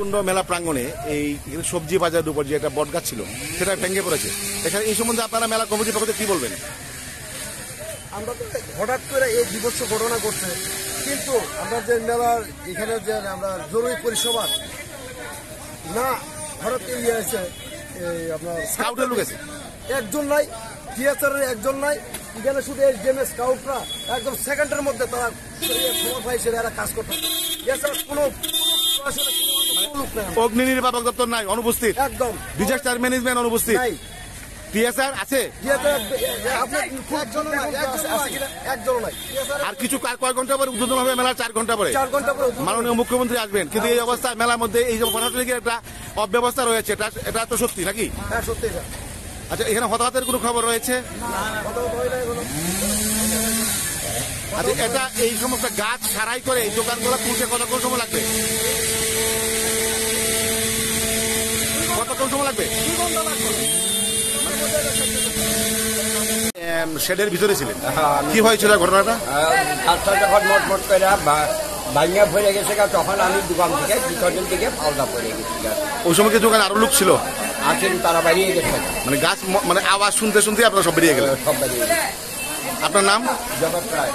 কুণ্ড মেলা প্রাঙ্গণে এই সবজি বাজারের উপর যে একটা বটগাছ ছিল সেটা ভেঙে পড়েছে, এখানে এই সম্বন্ধে আপনারা মেলা কমিটির পক্ষ থেকে কি বলবেন? আমরা তো হঠাৎ করে এই বিভৎস ঘটনা ঘটছে, কিন্তু আমরা যে মেলার এখানে যে আমরা জরুরি পরিষেবা না হঠাৎ ইয়ে আছে আপনার স্কাউটের লোক আছে একজন নাই, টিএসআরের একজন নাই, এখানে শুধু এসডিএমএ স্কাউটরা একদম সেকেন্ডের মধ্যে তারা খবর পাইছে এরা কাজ করতে, এছাড়া কোনো অগ্নি নির্বাপক দপ্তর নাই, অনুপস্থিত। একদম ডিজাস্টার ম্যানেজমেন্ট অনুপস্থিত। টিএসআর আছে আর কিছু কয় ঘন্টা পরে উদ্বোধন হবে মেলা, 4 ঘন্টা পরে মাননীয় মুখ্যমন্ত্রী আসবেন, কিন্তু এই অবস্থায় মেলার মধ্যে এই যে প্রশাসনিক একটা অব্যবস্থা রয়েছে, এটা তো সত্যি নাকি? হ্যাঁ সত্যি। আচ্ছা, এখানে হতাহতের কোনো খবর রয়েছে? আচ্ছা, এটা এই সমস্ত গাছ সারাই করে এই দোকানগুলো তুলতে কতক্ষণ সময় লাগবে? কতক্ষণ সময় লাগবে? শেডের ভিতরে ছিলেন, কি হয়েছিল ঘটনাটা? যখন মোটমোট করে ভাঙিয়া পড়ে গেছে, তখন আমি দোকান থেকে পিছনের দিকে পাল্টা পড়ে গেছি। ওই সময় কি দোকানে আরো লোক ছিল? আছেন, তারা বেরিয়ে গেছে। মানে গাছ মানে আওয়াজ শুনতে শুনতে আপনারা সব বেরিয়ে গেলেন? সব বেরিয়ে গেছে। আপনার নাম? জগৎ রায়।